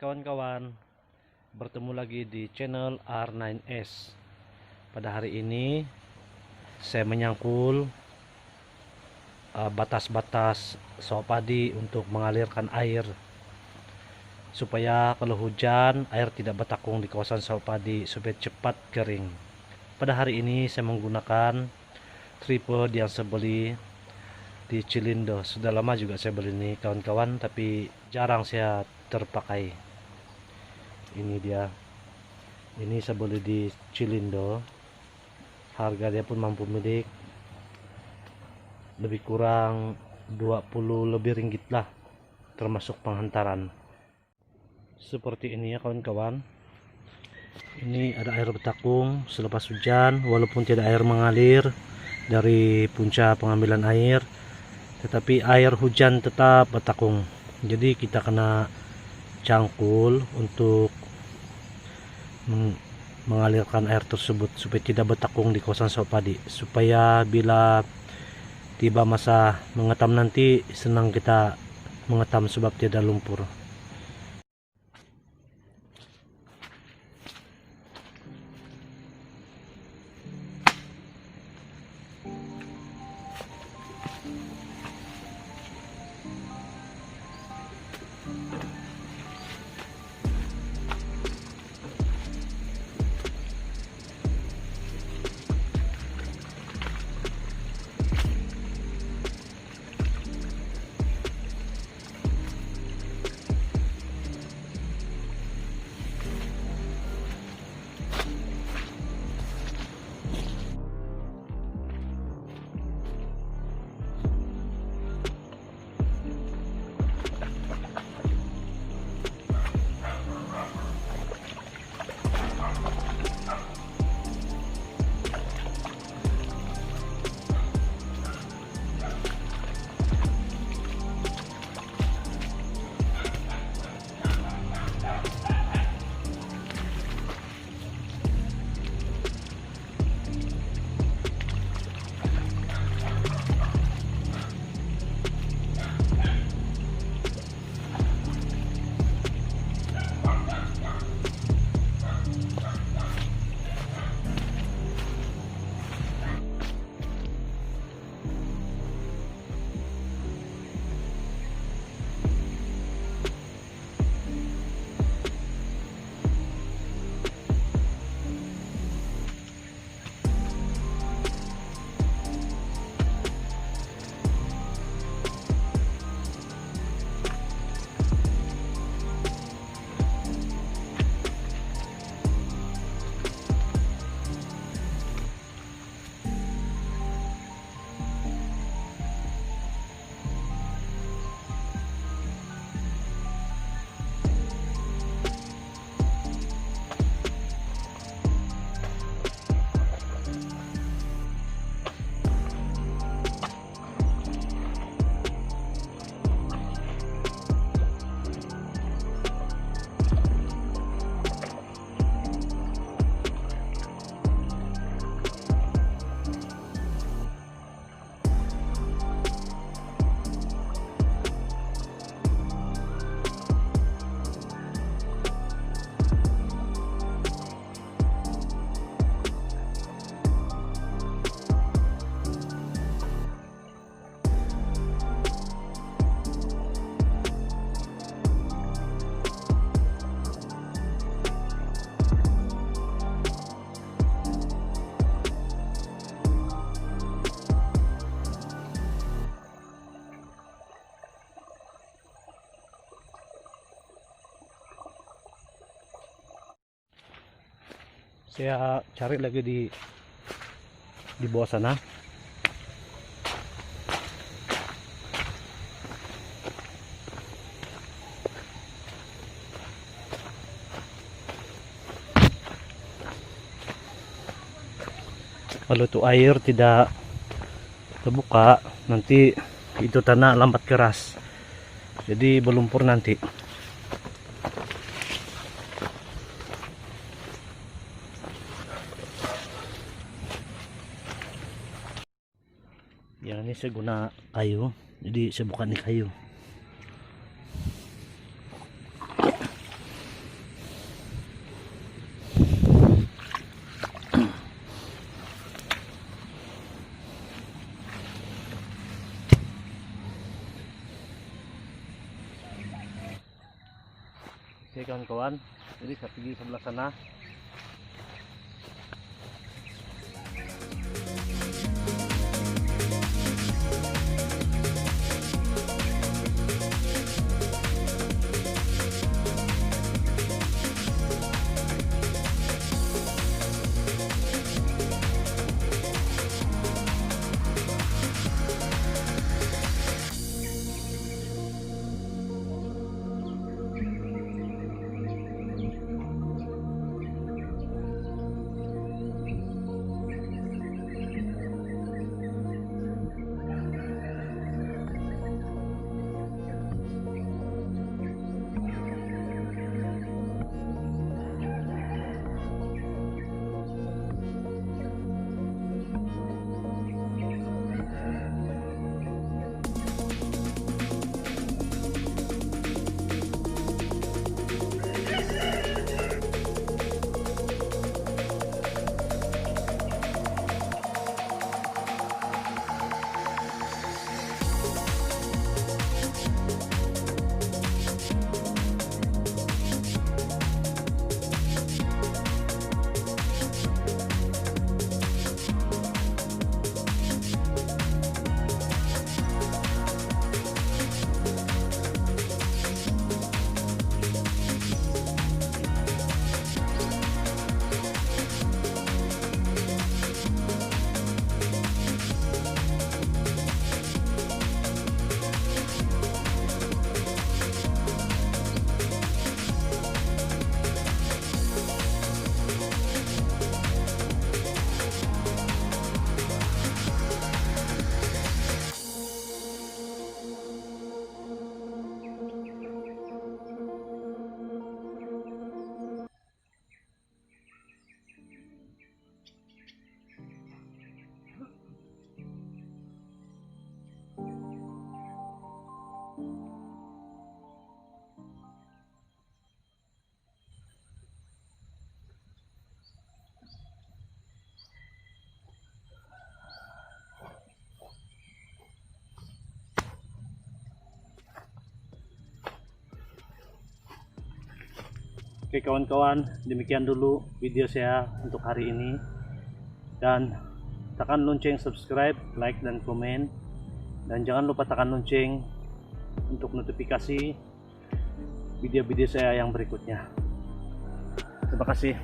kawan-kawan, bertemu lagi di channel R9S. Pada hari ini saya menyangkul batas-batas sawah padi untuk mengalirkan air supaya kalau hujan air tidak bertakung di kawasan sawah padi supaya cepat kering. Pada hari ini saya menggunakan tripod yang saya beli di Cilindo. Sudah lama juga saya beli ini kawan-kawan, tapi jarang saya terpakai. Ini dia, ini saya beli di Cilindo, harga dia pun mampu milik, lebih kurang 20 lebih ringgit lah, termasuk penghantaran. Seperti ini ya kawan-kawan, ini ada air bertakung selepas hujan, walaupun tidak air mengalir dari punca pengambilan air, tetapi air hujan tetap bertakung. Jadi kita kena cangkul untuk mengalirkan air tersebut supaya tidak bertakung di kawasan sawah padi, supaya bila tiba masa mengetam nanti senang kita mengetam sebab tidak lumpur. Saya cari lagi di bawah sana. Kalau itu air tidak terbuka, nanti itu tanah lambat keras, jadi berlumpur nanti. Yang ini saya guna kayu, jadi saya buka nih kayu. Oke kawan-kawan, jadi saya pergi sebelah sana. Oke kawan-kawan, demikian dulu video saya untuk hari ini. Dan tekan lonceng subscribe, like dan komen. Dan jangan lupa tekan lonceng untuk notifikasi video-video saya yang berikutnya. Terima kasih.